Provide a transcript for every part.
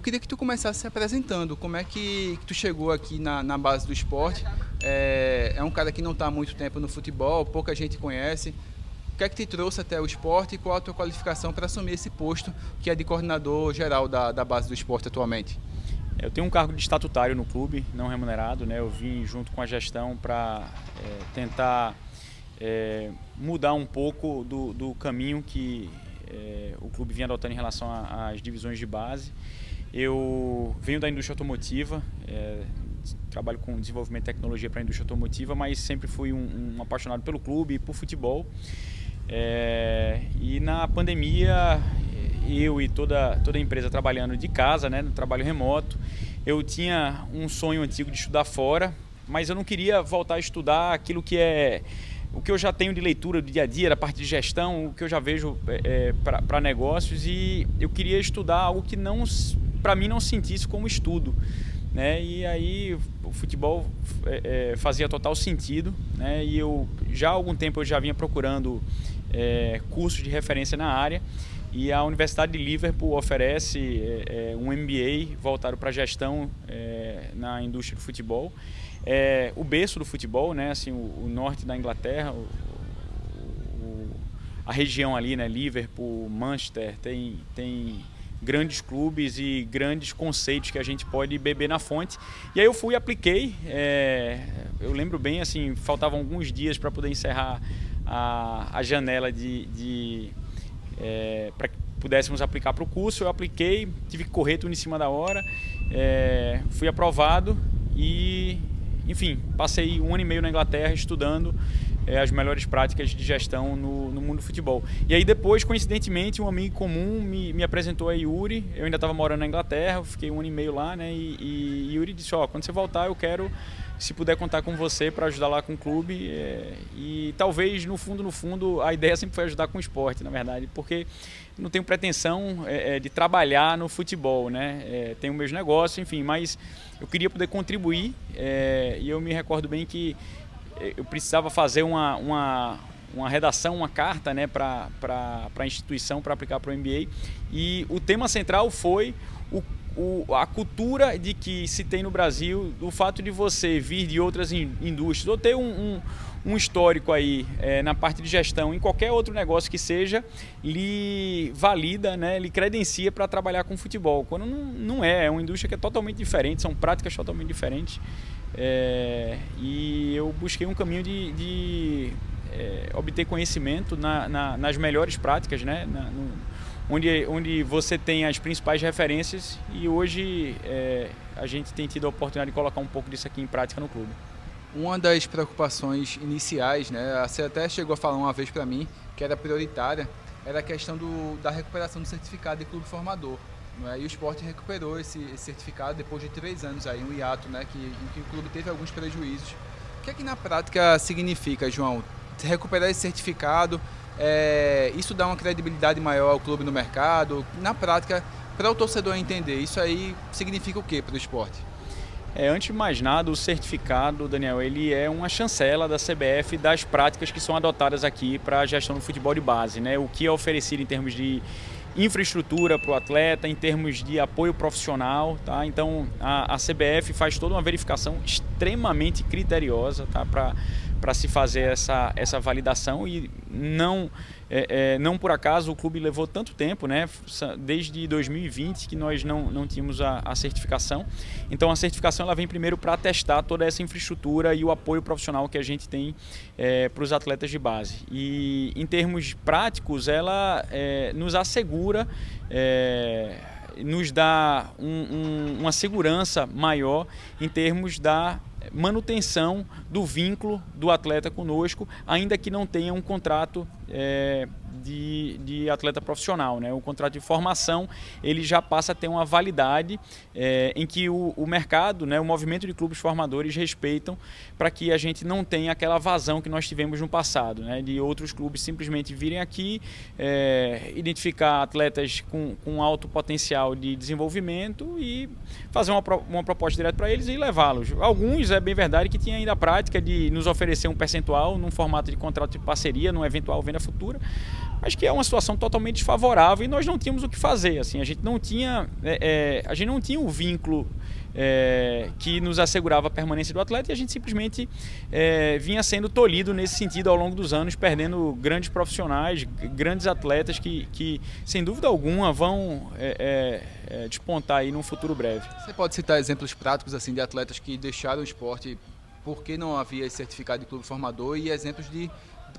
Eu queria que tu começasse se apresentando. Como é que tu chegou aqui na base do esporte? É um cara que não está há muito tempo no futebol, pouca gente conhece. O que é que te trouxe até o esporte e qual a tua qualificação para assumir esse posto que é de coordenador geral da base do esporte atualmente? Eu tenho um cargo de estatutário no clube, não remunerado, né? Eu vim junto com a gestão para tentar mudar um pouco do caminho que o clube vinha adotando em relação às divisões de base. Eu venho da indústria automotiva, trabalho com desenvolvimento de tecnologia para a indústria automotiva, mas sempre fui um apaixonado pelo clube e por futebol. E na pandemia, eu e toda a empresa trabalhando de casa, né, no trabalho remoto, eu tinha um sonho antigo de estudar fora, mas eu não queria voltar a estudar aquilo que o que eu já tenho de leitura do dia a dia, da parte de gestão, o que eu já vejo para negócios, e eu queria estudar algo que para mim não sentisse como estudo, né? E aí o futebol fazia total sentido, né? E eu já há algum tempo eu já vinha procurando cursos de referência na área, e a Universidade de Liverpool oferece um MBA voltado para gestão na indústria do futebol. O berço do futebol, né? Assim, o norte da Inglaterra, a região ali, né? Liverpool, Manchester, tem grandes clubes e grandes conceitos que a gente pode beber na fonte. E aí eu fui e apliquei. Eu lembro bem, assim, faltavam alguns dias para poder encerrar a janela para que pudéssemos aplicar para o curso. Eu apliquei, tive que correr tudo em cima da hora, fui aprovado e, enfim, passei 1 ano e meio na Inglaterra estudando as melhores práticas de gestão no mundo do futebol. E aí depois, coincidentemente, um amigo comum me apresentou a Yuri. Eu ainda estava morando na Inglaterra, fiquei 1 ano e meio lá, né? E Yuri disse, quando você voltar eu quero, se puder, contar com você para ajudar lá com o clube. E talvez, no fundo, a ideia sempre foi ajudar com o esporte, na verdade, porque não tenho pretensão de trabalhar no futebol, né? Tenho meus negócios, enfim, mas eu queria poder contribuir, e eu me recordo bem que eu precisava fazer uma redação, uma carta, né, para a instituição para aplicar para o MBA, e o tema central foi a cultura de que se tem no Brasil, o fato de você vir de outras indústrias ou ter um histórico aí na parte de gestão em qualquer outro negócio que seja, lhe valida, né, lhe credencia para trabalhar com futebol, quando não é uma indústria que é totalmente diferente, são práticas totalmente diferentes. E eu busquei um caminho de obter conhecimento nas melhores práticas, né, onde você tem as principais referências, e hoje a gente tem tido a oportunidade de colocar um pouco disso aqui em prática no clube. Uma das preocupações iniciais, né, você até chegou a falar uma vez para mim, que era prioritária, era a questão da recuperação do certificado de clube formador. Não é? E o esporte recuperou esse certificado depois de 3 anos, aí, um hiato, né, em que o clube teve alguns prejuízos. O que é que na prática significa, João, recuperar esse certificado? Isso dá uma credibilidade maior ao clube no mercado? Na prática, para o torcedor entender, isso aí significa o que para o esporte? Antes de mais nada, o certificado, Daniel, ele é uma chancela da CBF das práticas que são adotadas aqui para a gestão do futebol de base, né? O que é oferecido em termos de infraestrutura para o atleta, em termos de apoio profissional, tá? Então a CBF faz toda uma verificação extremamente criteriosa, tá? Para se fazer essa validação, e não por acaso o clube levou tanto tempo, né? Desde 2020 que nós não tínhamos a certificação. Então a certificação ela vem primeiro para testar toda essa infraestrutura e o apoio profissional que a gente tem para os atletas de base. E em termos práticos ela nos assegura, nos dá uma segurança maior em termos da manutenção do vínculo do atleta conosco, ainda que não tenha um contrato de atleta profissional, né? O contrato de formação ele já passa a ter uma validade em que o mercado, né, o movimento de clubes formadores respeitam, para que a gente não tenha aquela vazão que nós tivemos no passado, né, de outros clubes simplesmente virem aqui, identificar atletas com alto potencial de desenvolvimento e fazer uma proposta direta para eles e levá-los. Alguns, é bem verdade, que tinha ainda a prática de nos oferecer um percentual num formato de contrato de parceria, numa eventual venda futura, Acho que é uma situação totalmente desfavorável e nós não tínhamos o que fazer. Assim, a gente não tinha o vínculo que nos assegurava a permanência do atleta, e a gente simplesmente vinha sendo tolhido nesse sentido ao longo dos anos, perdendo grandes profissionais, grandes atletas que sem dúvida alguma vão despontar aí num futuro breve. Você pode citar exemplos práticos assim de atletas que deixaram o esporte porque não havia esse certificado de clube formador, e exemplos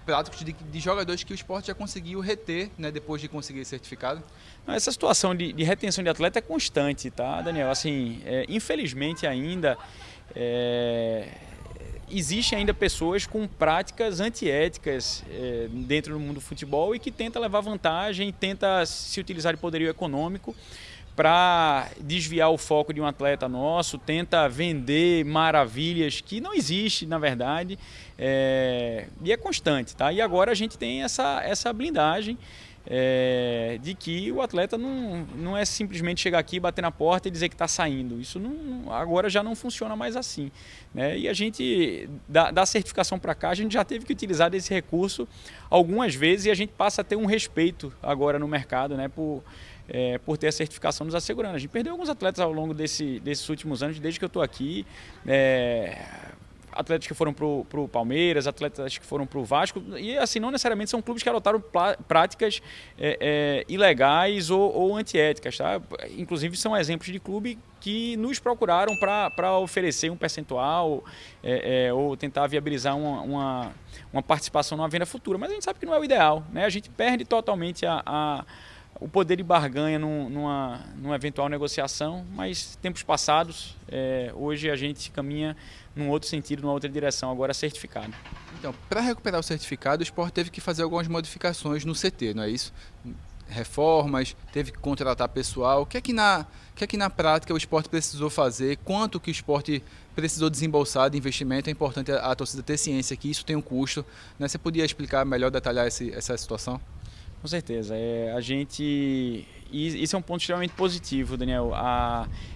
práticos de jogadores que o esporte já conseguiu reter, né, depois de conseguir esse certificado? Essa situação de retenção de atleta é constante, tá, Daniel? Assim, infelizmente ainda existem ainda pessoas com práticas antiéticas dentro do mundo do futebol e que tenta levar vantagem, tenta se utilizar de poderio econômico para desviar o foco de um atleta nosso, tenta vender maravilhas que não existe, na verdade, e é constante, tá? E agora a gente tem essa blindagem de que o atleta não é simplesmente chegar aqui, bater na porta e dizer que está saindo. Isso agora já não funciona mais assim, né? E a gente, da certificação para cá, a gente já teve que utilizar desse recurso algumas vezes, e a gente passa a ter um respeito agora no mercado, né, por ter a certificação nos assegurando. A gente perdeu alguns atletas ao longo desses últimos anos, desde que eu estou aqui, atletas que foram para o Palmeiras, atletas que foram para o Vasco, e assim, não necessariamente são clubes que adotaram práticas ilegais ou antiéticas, tá? Inclusive são exemplos de clube que nos procuraram para oferecer um percentual ou tentar viabilizar uma participação numa venda futura, mas a gente sabe que não é o ideal, né? A gente perde totalmente o poder de barganha numa eventual negociação, mas tempos passados, hoje a gente caminha num outro sentido, numa outra direção, agora certificado. Então, para recuperar o certificado, o esporte teve que fazer algumas modificações no CT, não é isso? Reformas, teve que contratar pessoal. O que é que na prática o esporte precisou fazer? Quanto que o esporte precisou desembolsar de investimento? É importante a torcida ter ciência que isso tem um custo, né? Você podia explicar melhor, detalhar essa situação? Com certeza. Isso é um ponto extremamente positivo, Daniel.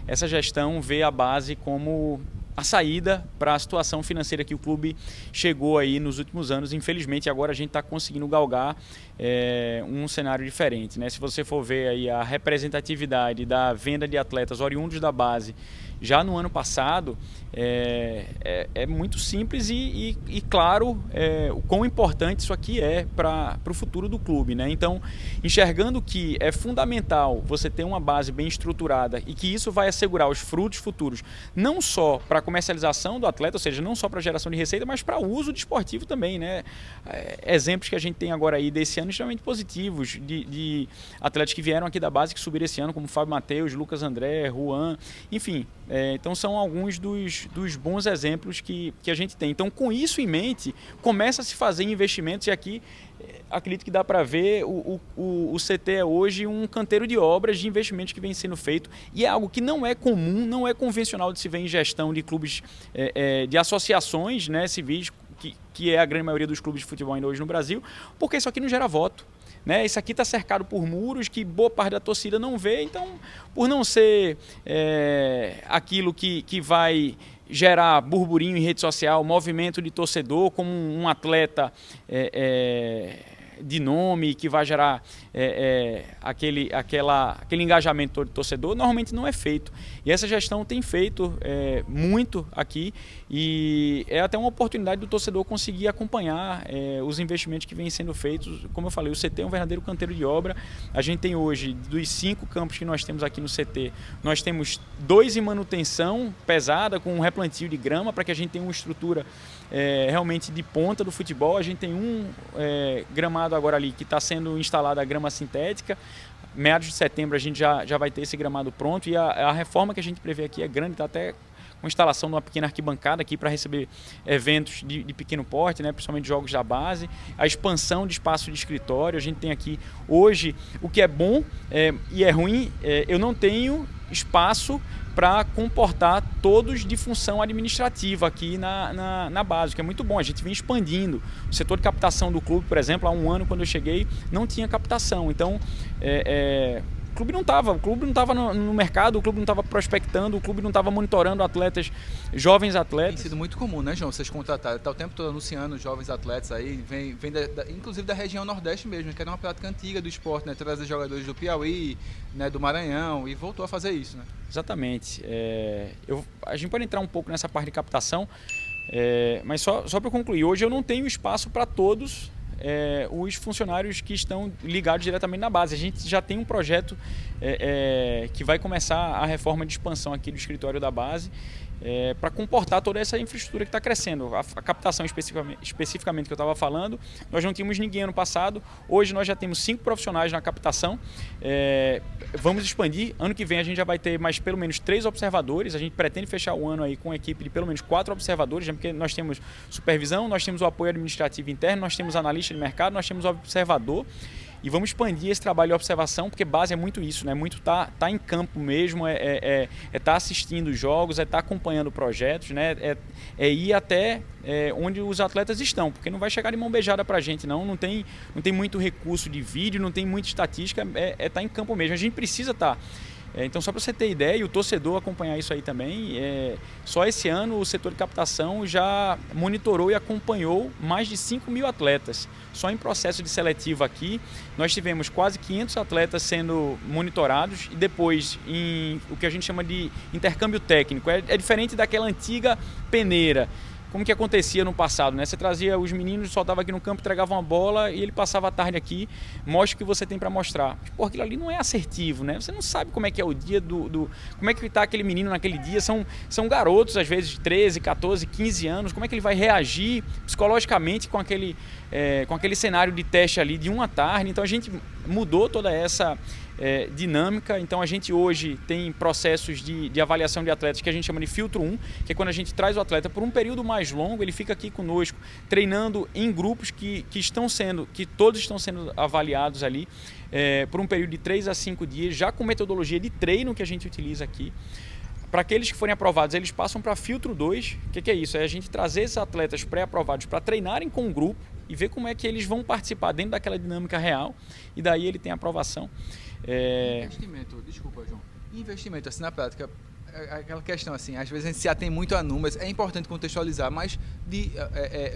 Essa gestão vê a base como a saída para a situação financeira que o clube chegou aí nos últimos anos. Infelizmente, agora a gente está conseguindo galgar um cenário diferente, né? Se você for ver aí a representatividade da venda de atletas oriundos da base já no ano passado, é muito simples e claro o quão importante isso aqui é para o futuro do clube, né? Então, enxergando que é fundamental você ter uma base bem estruturada e que isso vai assegurar os frutos futuros, não só para a comercialização do atleta, ou seja, não só para a geração de receita, mas para o uso desportivo também, né? Exemplos que a gente tem agora aí desse ano extremamente positivos de atletas que vieram aqui da base, que subiram esse ano, como Fábio Matheus, Lucas André, Juan, enfim. Então são alguns dos bons exemplos que a gente tem. Então, com isso em mente, começa a se fazer investimentos, e aqui acredito que dá para ver o CT é hoje um canteiro de obras, de investimentos que vem sendo feito, e é algo que não é comum, não é convencional de se ver em gestão de clubes, de associações, né, civis, que é a grande maioria dos clubes de futebol ainda hoje no Brasil, porque isso aqui não gera voto. Né? Isso aqui está cercado por muros que boa parte da torcida não vê, então, por não ser aquilo que vai gerar burburinho em rede social, movimento de torcedor, como um atleta de nome que vai gerar aquele engajamento todo de torcedor, normalmente não é feito. E essa gestão tem feito muito aqui, e é até uma oportunidade do torcedor conseguir acompanhar os investimentos que vêm sendo feitos. Como eu falei, o CT é um verdadeiro canteiro de obra. A gente tem hoje, dos 5 campos que nós temos aqui no CT, nós temos 2 em manutenção pesada, com um replantio de grama, para que a gente tenha uma estrutura realmente de ponta do futebol. A gente tem um gramado agora ali que está sendo instalada a grama sintética. Meados de setembro a gente já vai ter esse gramado pronto, e a reforma que a gente prevê aqui é grande, está até com instalação de uma pequena arquibancada aqui para receber eventos de pequeno porte, né, principalmente jogos da base, a expansão de espaço de escritório. A gente tem aqui hoje, o que é bom e é ruim, eu não tenho espaço para comportar todos de função administrativa aqui na base, que é muito bom. A gente vem expandindo. O setor de captação do clube, por exemplo, há um ano, quando eu cheguei, não tinha captação. Então, clube não estava no mercado, o clube não estava prospectando, o clube não estava monitorando atletas, jovens atletas. Tem sido muito comum, né, João, vocês contratarem, tá o tempo todo anunciando jovens atletas aí, vem inclusive da região Nordeste mesmo, que era uma prática antiga do esporte, né, trazer jogadores do Piauí, né, do Maranhão, e voltou a fazer isso, né? Exatamente. A gente pode entrar um pouco nessa parte de captação, mas só para concluir, hoje eu não tenho espaço para todos os funcionários que estão ligados diretamente na base. A gente já tem um projeto que vai começar a reforma de expansão aqui do escritório da base, para comportar toda essa infraestrutura que está crescendo. A captação especificamente que eu estava falando, nós não tínhamos ninguém ano passado, hoje nós já temos 5 profissionais na captação, vamos expandir, ano que vem a gente já vai ter mais pelo menos 3 observadores, a gente pretende fechar o ano aí com uma equipe de pelo menos 4 observadores, porque nós temos supervisão, nós temos o apoio administrativo interno, nós temos analista de mercado, nós temos o observador. E vamos expandir esse trabalho de observação, porque base é muito isso, né? Muito tá em campo mesmo, tá assistindo jogos, tá acompanhando projetos, né? Ir até onde os atletas estão, porque não vai chegar de mão beijada pra gente, não tem muito recurso de vídeo, não tem muita estatística, tá em campo mesmo. A gente precisa estar. Então, só para você ter ideia, e o torcedor acompanhar isso aí também, só esse ano o setor de captação já monitorou e acompanhou mais de 5 mil atletas. Só em processo de seletivo aqui, nós tivemos quase 500 atletas sendo monitorados e depois em o que a gente chama de intercâmbio técnico. É diferente daquela antiga peneira. Como que acontecia no passado, né? Você trazia os meninos, soltava aqui no campo, entregava uma bola e ele passava a tarde aqui, mostra o que você tem para mostrar. Pô, aquilo ali não é assertivo, né? Você não sabe como é que é o dia como é que está aquele menino naquele dia. São garotos, às vezes, de 13, 14, 15 anos. Como é que ele vai reagir psicologicamente com aquele cenário de teste ali de uma tarde? Então a gente mudou toda essa dinâmica. Então a gente hoje tem processos de avaliação de atletas que a gente chama de filtro 1, que é quando a gente traz o atleta por um período mais longo, ele fica aqui conosco treinando em grupos que todos estão sendo avaliados ali por um período de 3 a 5 dias, já com metodologia de treino que a gente utiliza aqui. Para aqueles que forem aprovados, eles passam para filtro 2. O que é isso? É a gente trazer esses atletas pré-aprovados para treinarem com o grupo e ver como é que eles vão participar dentro daquela dinâmica real, e daí ele tem aprovação. Investimento, desculpa, João. Investimento, assim, na prática, aquela questão, assim, às vezes a gente se atém muito a números, é importante contextualizar, mas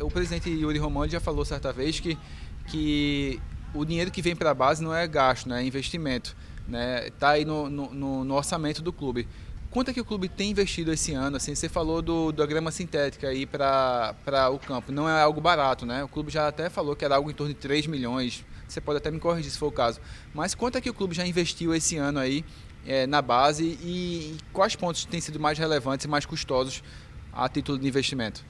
o presidente Yuri Romani já falou certa vez que o dinheiro que vem para a base não é gasto, né, é investimento, né, está aí no orçamento do clube. Quanto é que o clube tem investido esse ano? Assim, você falou da grama sintética aí para o campo. Não é algo barato, né? O clube já até falou que era algo em torno de 3 milhões. Você pode até me corrigir se for o caso. Mas quanto é que o clube já investiu esse ano aí na base e quais pontos têm sido mais relevantes e mais custosos a título de investimento?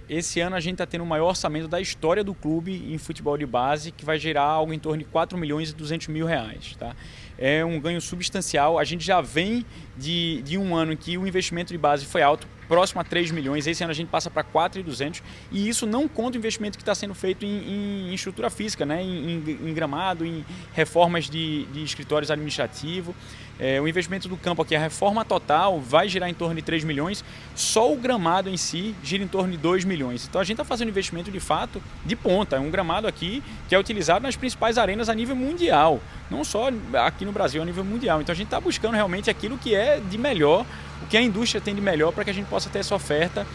Esse ano a gente está tendo o maior orçamento da história do clube em futebol de base, que vai gerar algo em torno de 4 milhões e 200 mil reais. Tá? É um ganho substancial. A gente já vem de um ano em que o investimento de base foi alto, próximo a 3 milhões. Esse ano a gente passa para 4.200, e isso não conta o investimento que está sendo feito em estrutura física, né? em gramado, em reformas de escritórios administrativos. O investimento do campo aqui, a reforma total, vai girar em torno de 3 milhões. Só o gramado em si gira em torno de 2 milhões. Então a gente está fazendo investimento de fato de ponta. É um gramado aqui que é utilizado nas principais arenas a nível mundial, não só aqui no Brasil, a nível mundial. Então a gente está buscando realmente aquilo que é de melhor, o que a indústria tem de melhor, para que a gente possa ter essa oferta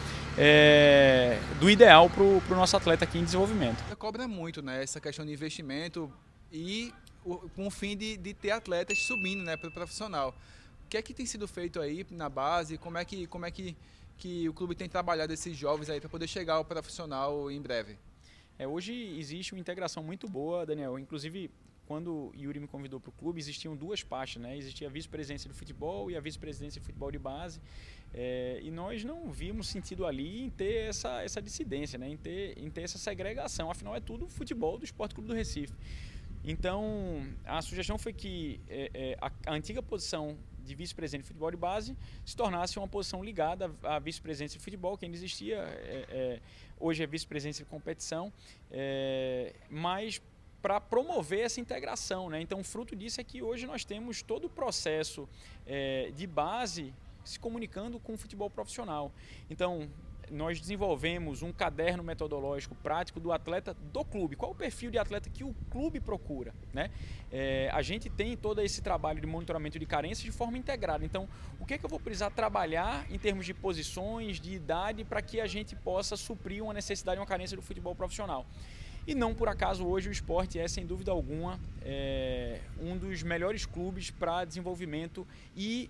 do ideal para o nosso atleta aqui em desenvolvimento. Cobra muito, né, essa questão de investimento e com o fim de ter atletas subindo, né, para o profissional. O que é que tem sido feito aí na base? Como é que o clube tem trabalhado esses jovens aí para poder chegar ao profissional em breve? Hoje existe uma integração muito boa, Daniel. Inclusive, quando o Yuri me convidou para o clube, existiam 2 pastas, né? Existia a vice-presidência do futebol e a vice-presidência de futebol de base. E nós não vimos sentido ali em ter essa dissidência, né? em ter essa segregação. Afinal, é tudo futebol do Sport Clube do Recife. Então, a sugestão foi que a antiga posição de vice-presidente de futebol de base se tornasse uma posição ligada à vice-presidência de futebol, que ainda existia, hoje é vice-presidência de competição, mas para promover essa integração, né? Então, fruto disso é que hoje nós temos todo o processo de base se comunicando com o futebol profissional. Então, nós desenvolvemos um caderno metodológico prático do atleta do clube. Qual o perfil de atleta que o clube procura, né? A gente tem todo esse trabalho de monitoramento de carências de forma integrada. Então, o que é que eu vou precisar trabalhar em termos de posições, de idade, para que a gente possa suprir uma necessidade, uma carência do futebol profissional? E não por acaso hoje o Sport é, sem dúvida alguma, um dos melhores clubes para desenvolvimento e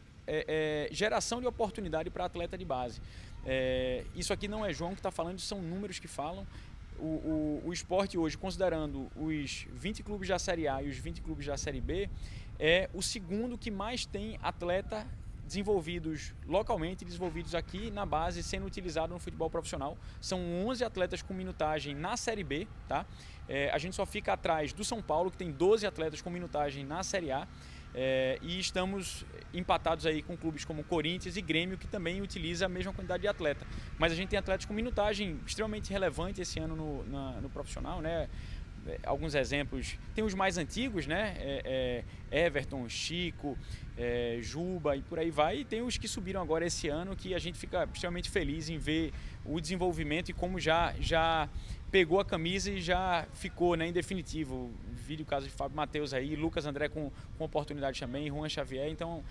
geração de oportunidade para atleta de base. Isso aqui não é João que está falando, são números que falam. O Sport hoje, considerando os 20 clubes da Série A e os 20 clubes da Série B, é o segundo que mais tem atleta desenvolvidos localmente, desenvolvidos aqui na base, sendo utilizado no futebol profissional. São 11 atletas com minutagem na Série B, tá? A gente só fica atrás do São Paulo, que tem 12 atletas com minutagem na Série A. E estamos empatados aí com clubes como Corinthians e Grêmio, que também utiliza a mesma quantidade de atleta. Mas a gente tem atletas com minutagem extremamente relevante esse ano no profissional, né? Alguns exemplos, tem os mais antigos, né? Everton, Chico, Juba e por aí vai, e tem os que subiram agora esse ano, que a gente fica extremamente feliz em ver o desenvolvimento e como já pegou a camisa e já ficou, né, em definitivo. Vídeo o caso de Fábio Matheus aí, Lucas André com oportunidade também, Juan Xavier. Então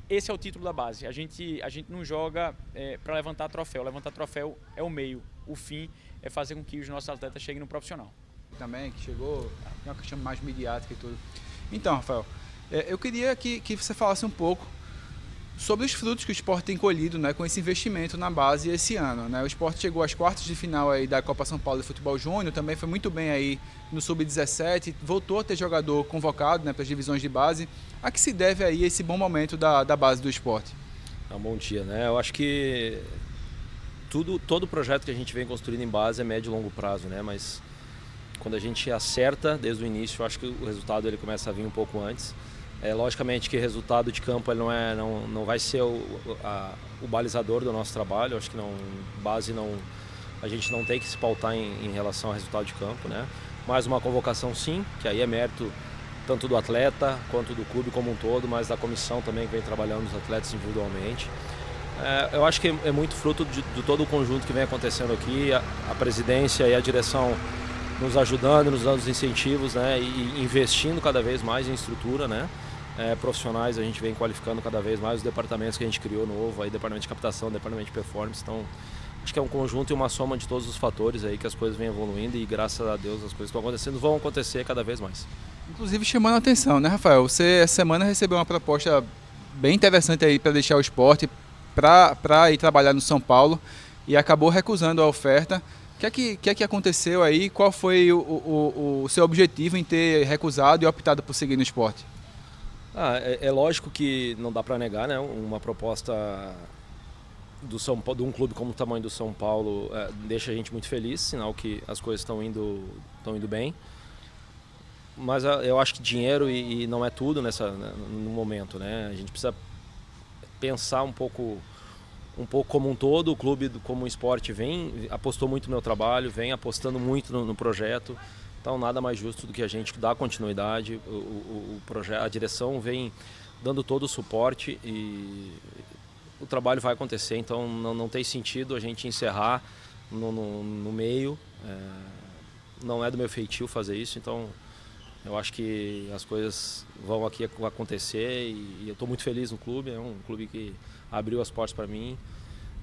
esse é o título da base. A gente não joga para levantar troféu é o meio, o fim é fazer com que os nossos atletas cheguem no profissional. Também, que chegou, é uma questão mais midiática e tudo. Então, Rafael, eu queria que você falasse um pouco sobre os frutos que o Sport tem colhido, né, com esse investimento na base esse ano, né? O Sport chegou às quartas de final aí da Copa São Paulo de Futebol Júnior, também foi muito bem aí no Sub-17, voltou a ter jogador convocado, né, para as divisões de base. A que se deve aí esse bom momento da base do Sport? Um bom dia, né? Eu acho que todo projeto que a gente vem construindo em base é médio e longo prazo, né? Mas quando a gente acerta desde o início, eu acho que o resultado ele começa a vir um pouco antes. Logicamente que resultado de campo ele não vai ser o balizador do nosso trabalho. Eu acho que a gente não tem que se pautar em relação ao resultado de campo, né? Mas uma convocação sim, que aí é mérito tanto do atleta quanto do clube como um todo, mas da comissão também que vem trabalhando os atletas individualmente. Eu acho que é muito fruto de todo o conjunto que vem acontecendo aqui, a presidência e a direção nos ajudando, nos dando os incentivos, né, e investindo cada vez mais em estrutura, né, profissionais. A gente vem qualificando cada vez mais os departamentos que a gente criou novo, aí departamento de captação, departamento de performance. Então acho que é um conjunto e uma soma de todos os fatores aí que as coisas vêm evoluindo, e graças a Deus as coisas que estão acontecendo vão acontecer cada vez mais. Inclusive chamando a atenção, né, Rafael? Você essa semana recebeu uma proposta bem interessante aí para deixar o Sport para ir trabalhar no São Paulo e acabou recusando a oferta. O que é que aconteceu aí? Qual foi o seu objetivo em ter recusado e optado por seguir no Sport? É lógico que não dá para negar, né? Uma proposta de um clube como o tamanho do São Paulo deixa a gente muito feliz, sinal que as coisas estão indo bem. Mas eu acho que dinheiro e não é tudo no momento, né? A gente precisa pensar um pouco como um todo. O clube, como o Sport, apostou muito no meu trabalho, vem apostando muito no projeto. Então nada mais justo do que a gente dar continuidade. A direção vem dando todo o suporte e o trabalho vai acontecer. Então não tem sentido a gente encerrar no meio. Não é do meu feitio fazer isso. Então eu acho que as coisas vão aqui acontecer e eu estou muito feliz no clube. É um clube que abriu as portas para mim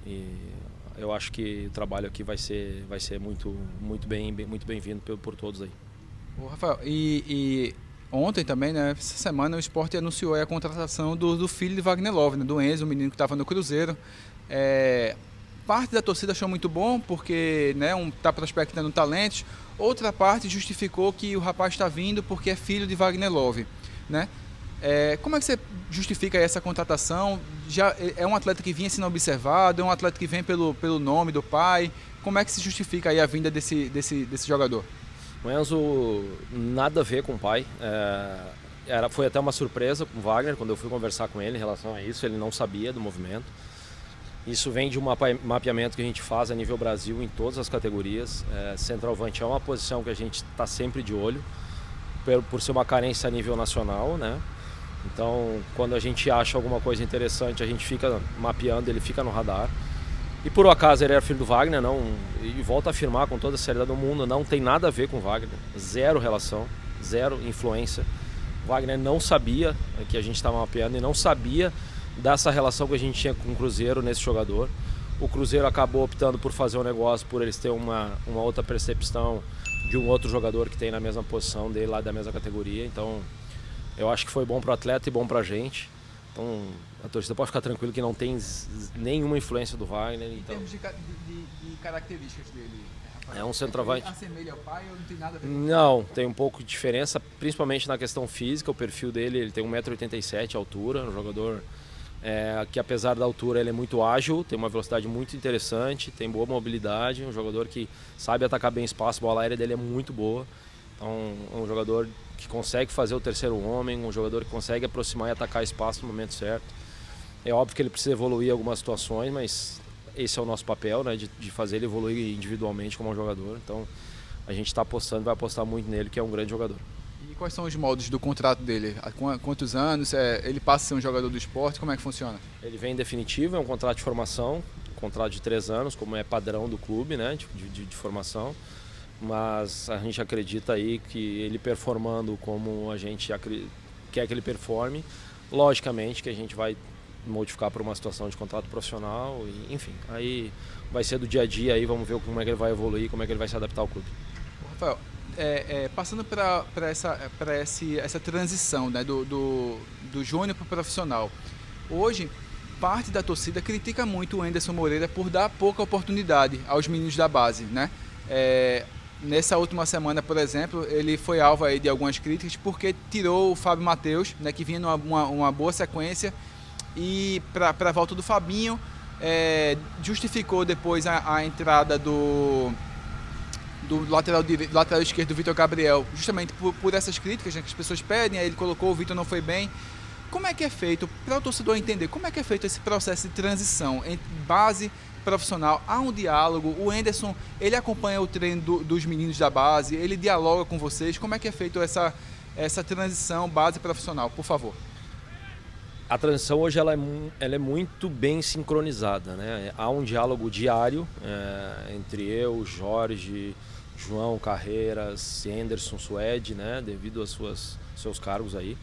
e eu acho que o trabalho aqui vai ser muito bem-vindo por todos aí. Ô, Rafael, e ontem também, né, essa semana o Sport anunciou a contratação do filho de Wagner Love, né, do Enzo, o menino que estava no Cruzeiro. Parte da torcida achou muito bom porque, né, está prospectando talentos. Outra parte justificou que o rapaz está vindo porque é filho de Wagner Love, né? Como é que você justifica essa contratação? Já é um atleta que vinha sendo observado, é um atleta que vem pelo nome do pai. Como é que se justifica aí a vinda desse jogador? O Enzo nada a ver com o pai. Foi até uma surpresa com o Wagner quando eu fui conversar com ele em relação a isso. Ele não sabia do movimento. Isso vem de um mapeamento que a gente faz a nível Brasil em todas as categorias. Centroavante é uma posição que a gente está sempre de olho, por ser uma carência a nível nacional, né? Então, quando a gente acha alguma coisa interessante, a gente fica mapeando, ele fica no radar. E por um acaso ele era filho do Wagner, não, e volto a afirmar com toda a seriedade do mundo, não tem nada a ver com o Wagner, zero relação, zero influência. O Wagner não sabia que a gente estava mapeando e não sabia dessa relação que a gente tinha com o Cruzeiro nesse jogador. O Cruzeiro acabou optando por fazer um negócio, por eles terem uma outra percepção de um outro jogador que tem na mesma posição dele, lá da mesma categoria. Então, eu acho que foi bom para o atleta e bom para a gente. Então, a torcida pode ficar tranquilo que não tem nenhuma influência do Wagner. Então, Em termos de características dele, Rafael, é um centroavante. ele assemelha ao pai ou não tem nada a ver com Não, tem um pouco de diferença, principalmente na questão física. O perfil dele, ele tem 1,87 m de altura, um jogador que apesar da altura ele é muito ágil, tem uma velocidade muito interessante, tem boa mobilidade, um jogador que sabe atacar bem espaço, a bola aérea dele é muito boa. Então, é um jogador que consegue fazer o terceiro homem, um jogador que consegue aproximar e atacar espaço no momento certo. É óbvio que ele precisa evoluir em algumas situações, mas esse é o nosso papel, né, de fazer ele evoluir individualmente como um jogador. Então, a gente está apostando, vai apostar muito nele, que é um grande jogador. E quais são os moldes do contrato dele? Há quantos anos? Ele passa a ser um jogador do esporte? Como é que funciona? Ele vem em definitivo, é um contrato de formação, um contrato de 3 anos, como é padrão do clube, né, de formação. Mas a gente acredita aí que ele performando como a gente quer que ele performe, logicamente que a gente vai modificar para uma situação de contrato profissional, e, enfim, aí vai ser do dia a dia, aí vamos ver como é que ele vai evoluir, como é que ele vai se adaptar ao clube. Rafael, passando para essa transição, né, do júnior para o profissional, hoje parte da torcida critica muito o Anderson Moreira por dar pouca oportunidade aos meninos da base, né? Nessa última semana, por exemplo, ele foi alvo aí de algumas críticas porque tirou o Fábio Matheus, né, que vinha numa boa sequência, e para a volta do Fabinho, justificou depois a entrada do lateral esquerdo, do Vitor Gabriel, justamente por essas críticas, né, que as pessoas pedem. Aí ele colocou, o Vitor não foi bem. Como é que é feito, para o torcedor entender, como é que é feito esse processo de transição entre base profissional? Há um diálogo, o Anderson, ele acompanha o treino dos meninos da base, ele dialoga com vocês. Como é que é feito essa transição base profissional, por favor? A transição hoje ela é muito bem sincronizada, né? Há um diálogo diário entre eu, Jorge, João Carreiras, Anderson, Suede, né? Devido aos seus cargos aí.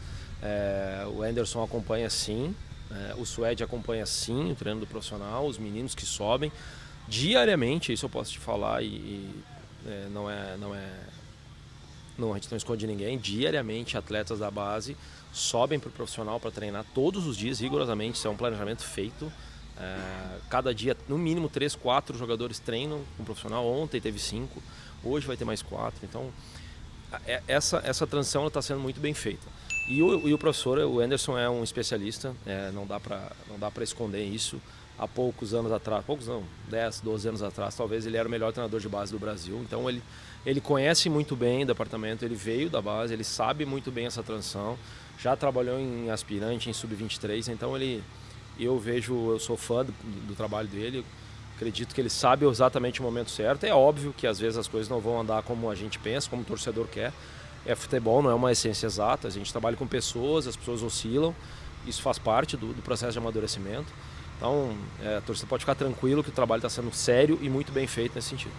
O Anderson acompanha sim, o Suede acompanha sim o treino do profissional, os meninos que sobem diariamente, isso eu posso te falar, não, a gente não esconde ninguém. Diariamente atletas da base sobem para o profissional para treinar todos os dias rigorosamente. Isso é um planejamento feito. Cada dia no mínimo 3, 4 jogadores treinam com o profissional. Ontem teve 5, hoje vai ter mais 4. Então essa transição está sendo muito bem feita. E o professor, o Anderson, é um especialista, não dá para esconder isso. Há poucos anos atrás, 10, 12 anos atrás, talvez ele era o melhor treinador de base do Brasil. Então ele conhece muito bem o departamento, ele veio da base, ele sabe muito bem essa transição, já trabalhou em aspirante, em sub-23, então eu sou fã do trabalho dele, acredito que ele sabe exatamente o momento certo. É óbvio que às vezes as coisas não vão andar como a gente pensa, como o torcedor quer. Futebol não é uma essência exata, a gente trabalha com pessoas, as pessoas oscilam, isso faz parte do processo de amadurecimento. Então, a torcida pode ficar tranquilo que o trabalho está sendo sério e muito bem feito nesse sentido.